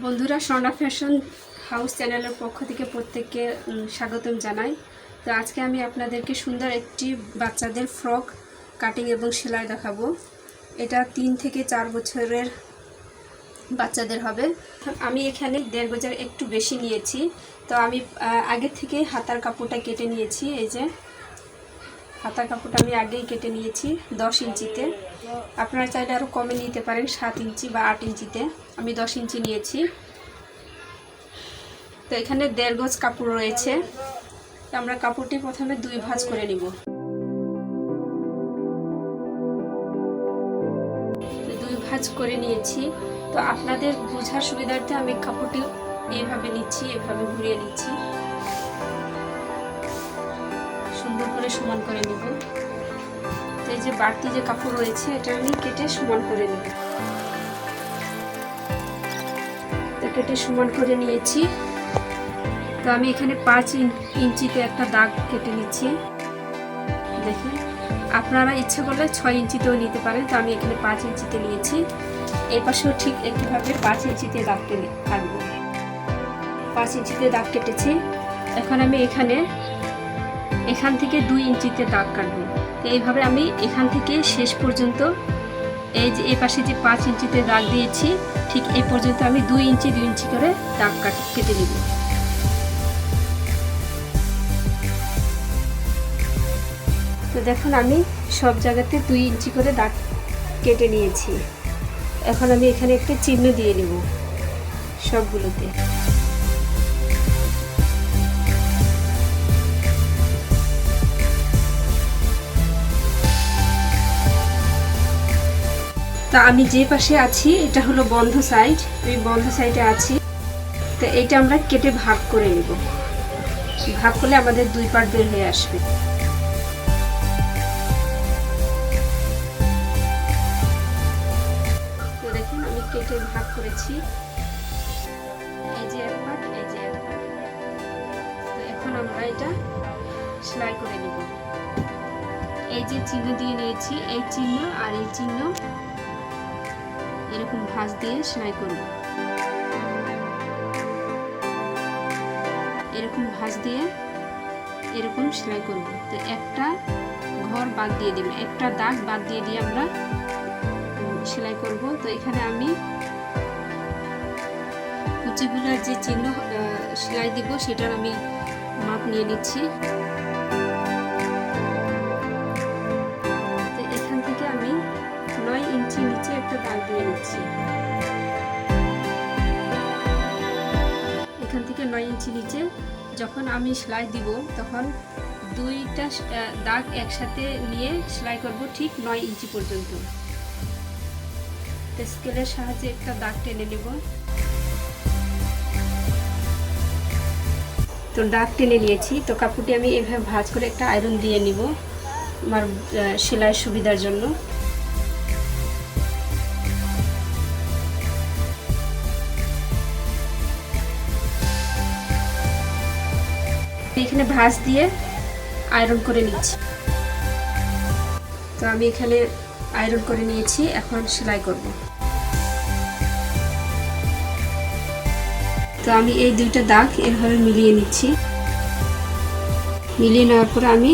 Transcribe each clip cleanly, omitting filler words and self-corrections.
বন্ধুরা, Swarna fashion house চ্যানেলের পক্ষ থেকে প্রত্যেককে স্বাগতম জানাই। তো আজকে আমি আপনাদেরকে সুন্দর একটি বাচ্চাদের ফ্রক কাটিং এবং সেলাই দেখাবো। এটা 3 থেকে 4 বছরের বাচ্চাদের হবে। আমি এখানে 1.5 গজ একটু বেশি নিয়েছি। তো আমি আগে থেকে হাতার কাপড়টা কেটে নিয়েছি। এই যে হাতার কাপড়টা আমি আগেই কেটে নিয়েছি 10 ইঞ্চিতে। আপনারা চাইলে আরও কমে নিতে পারেন, 7 ইঞ্চি বা 8 ইঞ্চিতে। আমি 10 ইঞ্চি নিয়েছি। তো এখানে 1.5 গজ কাপড় রয়েছে। আমরা কাপড়টি প্রথমে 2 ভাঁজ করে নিব। 2 ভাঁজ করে নিয়েছি। তো আপনাদের বোঝার সুবিধার্থে আমি কাপড়টি এইভাবে নিচ্ছি, এভাবে ঘুরিয়ে নিচ্ছি। সুন্দর করে সমান করে নিব। তো এই যে বাড়তি যে কাপড় রয়েছে এটা আমি কেটে সমান করে নেব। তো কেটে সমান করে নিয়েছি। তো আমি এখানে 5 ইঞ্চিতে একটা দাগ কেটে নিচ্ছি। দেখুন, আপনারা ইচ্ছে করলে 6 ইঞ্চিতেও নিতে পারেন। তো আমি এখানে 5 ইঞ্চিতে নিয়েছি। এই পাশেও ঠিক একইভাবে 5 ইঞ্চিতে দাগ কাটবো। 5 ইঞ্চিতে দাগ কেটেছি। এখন আমি এখান থেকে 2 ইঞ্চিতে দাগ কাটবো। তো এইভাবে আমি এখান থেকে শেষ পর্যন্ত এই যে এই পাশে যে 5 ইঞ্চিতে দাগ দিয়েছি, ঠিক এই পর্যন্ত আমি 2 ইঞ্চি করে দাগ কেটে নিব। তো দেখুন, আমি সব জায়গাতে 2 ইঞ্চি করে দাগ কেটে নিয়েছি। এখন আমি এখানে একটা চিহ্ন দিয়ে নিব সবগুলোতে। তা আমি যে পাশে আছি এটা হলো বন্ধ সাইড, আমি বন্ধ সাইডে আছি। তো এইটা আমরা কেটে ভাগ করে নেব। ভাগ করলে আমাদের 2 পার্ট বের হয়ে আসবে। তো দেখুন, আমি কেটে ভাগ করেছি। এই যে এক পার্ট, এই যে এক পার্ট। তো এখন আমরা এটা সেলাই করে নেব। এই যে চিহ্ন দিয়ে নিয়েছি, এই চিহ্ন আর এই চিহ্ন এরকম ভাঁজ দিয়ে সেলাই করব। এরকম ভাঁজ দিয়ে এরকম সেলাই করব। তো একটা ঘর বাদ দিয়ে দেব, একটা দাগ বাদ দিয়ে আমরা সেলাই করব। তো এখানে আমি কুচিগুলার যে চিহ্ন সেলাই দিব সেটার আমি মাপ নিয়ে নিচ্ছি। তো এখান থেকে আমি 9 ইঞ্চি নিচে একটা দাগ দিয়ে নিচ্ছি। এখান থেকে 9 ইঞ্চি নিচে যখন আমি সেলাই দিব তখন 2টা দাগ একসাথে নিয়ে সেলাই করব ঠিক 9 ইঞ্চি পর্যন্ত। তো স্কেলের সাহায্যে একটা দাগ টেনে নেব। তো দাগ টেনে নিয়েছি। তো কাপড়টি আমি এভাবে ভাঁজ করে একটা আয়রন দিয়ে নিব আমার সেলাই সুবিধার জন্য। এখানে ভাঁজ দিয়ে আয়রন করে নিচ্ছি। তো আমি এখানে আয়রন করে নিয়েছি, এখন সেলাই করব। তো আমি এই 2টা দাগ এভাবে মিলিয়ে নিচ্ছি। মিলিয়ে নেওয়ার পরে আমি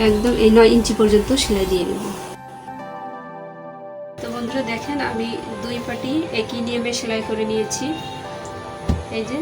একদম এই 9 ইঞ্চি পর্যন্ত সেলাই দিয়ে নেব। তো বন্ধুরা দেখেন, আমি 2 পাটি একই নিয়মে সেলাই করে নিয়েছি। এই যে,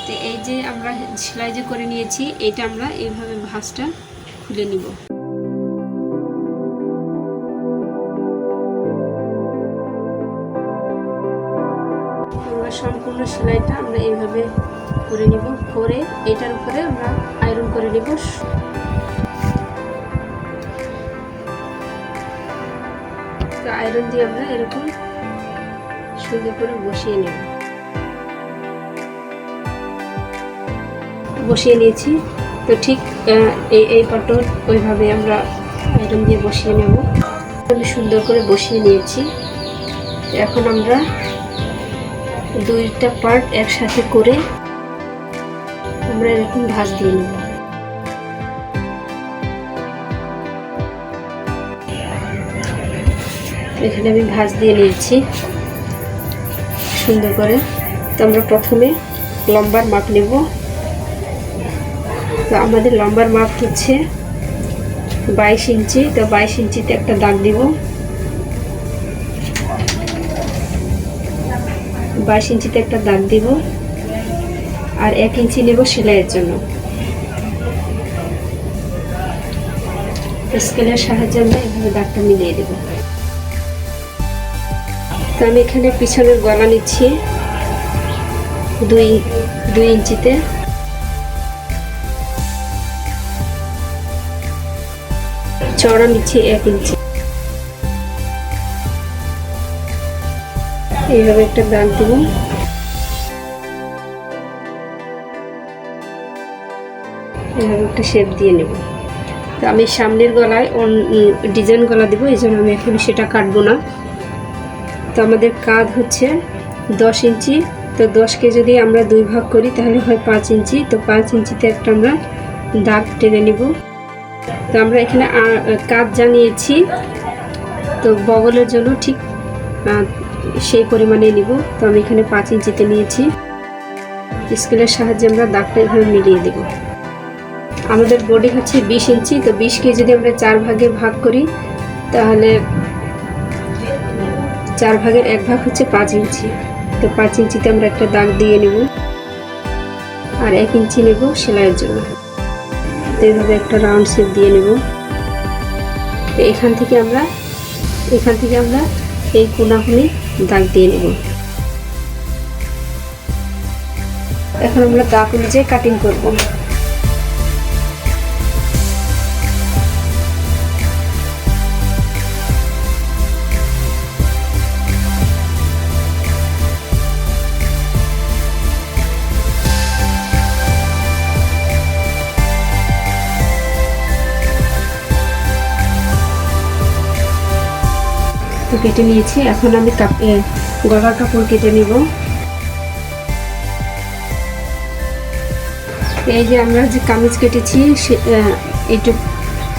তো এই যে আমরা সেলাই যে করে নিয়েছি এটা আমরা এইভাবে ভাঁজটা খুলে নিব। আমরা সম্পূর্ণ সেলাইটা আমরা এইভাবে করে নিব। করে এটার উপরে আমরা আয়রন করে নিব। তো আয়রন দিয়ে আমরা এরকম সুন্দর করে বসিয়ে নেব। বসিয়ে নিয়েছি। তো ঠিক এই পাটও ওইভাবে আমরা আয়রন দিয়ে বসিয়ে নেব। আমি সুন্দর করে বসিয়ে নিয়েছি। এখন আমরা 2টা পার্ট একসাথে করে আমরা এরকম ভাঁজ দিয়ে নেব। এখানে আমি ভাঁজ দিয়ে নিয়েছি সুন্দর করে। তো আমরা প্রথমে লম্বার মাপ নেব। তো আমাদের লম্বার মাপ হচ্ছে 22 ইঞ্চি। তো 22 ইঞ্চিতে একটা দাগ দিব। 22 ইঞ্চিতে একটা দাগ দিব আর 1 ইঞ্চি নেব সেলাইয়ের জন্য। স্কেলের সাহায্যে আমরা এভাবে দাগটা মিলিয়ে দেব। তো আমি এখানে পিছনের গলা নিচ্ছি 2 ইঞ্চিতে। চওড়া নিচ্ছি 1 ইঞ্চি। এইভাবে একটা দাগ দেব। এইভাবে একটা শেপ দিয়ে নেব। তো আমি সামনের গলায় ডিজাইন গলা দেবো, এই জন্য আমি এখন সেটা কাটবো না। তো আমাদের কাঁধ হচ্ছে 10 ইঞ্চি। তো 10কে যদি আমরা 2 ভাগ করি তাহলে হয় 5 ইঞ্চি। তো 5 ইঞ্চিতে একটা আমরা দাগ টেনে নেব। তো আমরা এখানে কাঁধ জানিয়েছি, তো বগলের জন্য ঠিক সেই পরিমাণে নিব। তো আমি এখানে 5 ইঞ্চিতে নিয়েছি। স্কেলের সাহায্যে আমরা দাগটা এভাবে মিলিয়ে দেব। আমাদের বডি হচ্ছে 20 ইঞ্চি। তো 20কে যদি আমরা 4 ভাগে ভাগ করি তাহলে 4 ভাগের 1 ভাগ হচ্ছে 5 ইঞ্চি। তো 5 ইঞ্চিতে আমরা একটা দাগ দিয়ে নেব আর 1 ইঞ্চি নেব সেলাইয়ের জন্য। তো এইভাবে একটা রাউন্ড শেপ দিয়ে নেব। তো এখান থেকে আমরা এই কোনাকুনি দাগ দিয়ে নেব। এখন আমরা দাগ অনুযায়ী কাটিং করব। কেটে নিয়েছি। এখন আমি গলার কাপড় কেটে নিব। এই যে আমরা যে কামিজ কেটেছি এইটু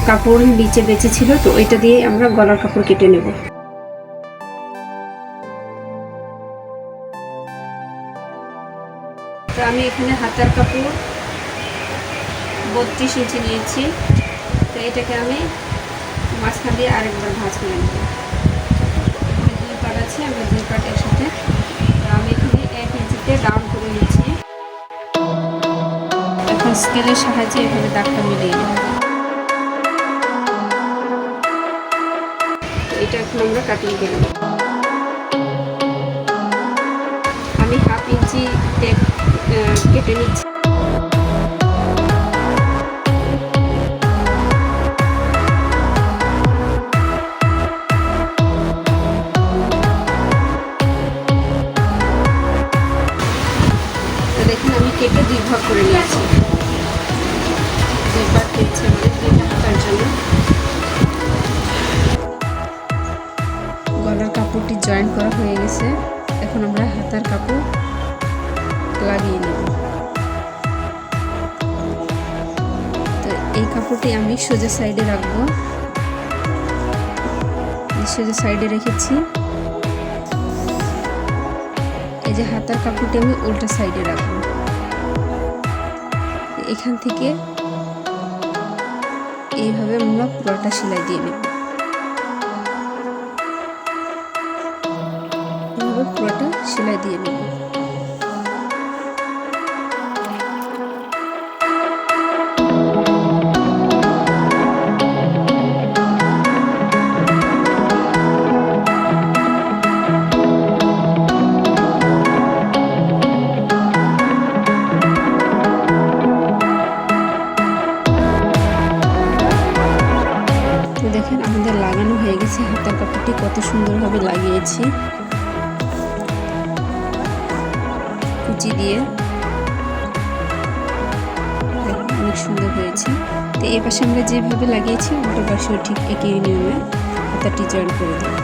কাপড় নিচে বেঁচে ছিল, তো ওইটা দিয়ে আমরা গলার কাপড় কেটে নেব। তো আমি এখানে হাতার কাপড় 32 ইঞ্চি নিয়েছি। তো এটাকে আমি মাঝখান দিয়ে আরেকবার ভাঁজ করে নেব। আছে আমরা 2 পার্ট একসাথে। আমি এখানে 1 ইঞ্চিতে রাউন্ড করে নিচ্ছি। এখন স্কেলের সাহায্যে এভাবে দাগটা মিলিয়ে নেব। এটা এখন আমরা কাটিং করে নেব। আমি 1/2 ইঞ্চি টেপ কেটে নিচ্ছি। কেটে 2 ভাগ করে নিয়েছি। 2 ভাগ কেটেছি আমাদের 2 হাতার জন্য। গলার কাপড়টি জয়েন করা হয়ে গেছে। এখন আমরা হাতার কাপড় লাগিয়ে নেব। তো এই কাপড়টি আমি সোজা সাইডে রাখবো। সোজা সাইডে রেখেছি। এই যে হাতার কাপড়টি আমি উল্টা সাইডে রাখবো। এখান থেকে এইভাবে আমরা পুরোটা সেলাই দিয়ে নেব। এইভাবে পুরোটা সেলাই দিয়ে নেব। দেখেন আমাদের লাগানো হয়ে গেছে। হাতার কাপড়টি কত সুন্দরভাবে লাগিয়েছি কুচি দিয়ে। অনেক সুন্দর হয়েছে। তো এই পাশে আমরা যেভাবে লাগিয়েছি উল্টো পাশেও ঠিক একই নিয়মে হাতাটি জয়েন করে দেব।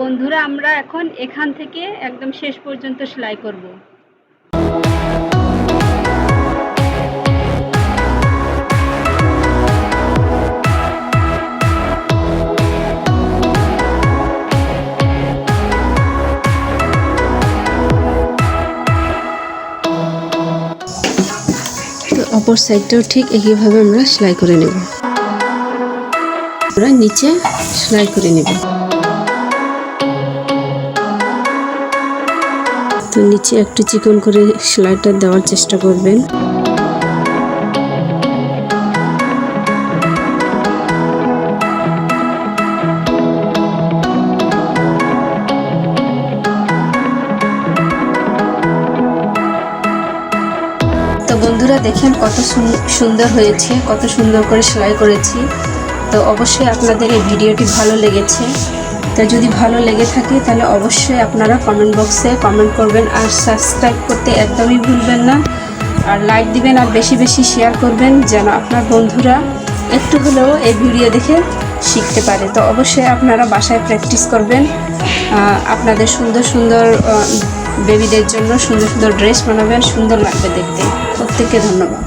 বন্ধুরা আমরা এখন এখান থেকে একদম শেষ পর্যন্ত সেলাই করব। অপর সাইডটাও ঠিক একইভাবে আমরা সেলাই করে নেব। আমরা নিচে সেলাই করে নেব। তো নিচে একটু চিকন করে সেলাইটা দেওয়ার চেষ্টা করবেন। তো বন্ধুরা দেখেন কত সুন্দর হয়েছে, কত সুন্দর করে সেলাই করেছি। তো অবশ্যই আপনাদের এই ভিডিওটি ভালো লেগেছে। তো যদি ভালো লেগে থাকে তাহলে অবশ্যই আপনারা কমেন্ট বক্সে কমেন্ট করবেন, আর সাবস্ক্রাইব করতে একদমই ভুলবেন না। আর লাইক দিবেন আর বেশি বেশি শেয়ার করবেন, যেন আপনার বন্ধুরা একটু হলেও এই ভিডিও দেখে শিখতে পারে। তো অবশ্যই আপনারা বাসায় প্র্যাকটিস করবেন। আপনাদের সুন্দর সুন্দর বেবিদের জন্য সুন্দর সুন্দর ড্রেস বানাবেন, সুন্দর লাগবে দেখতে। প্রত্যেককে ধন্যবাদ।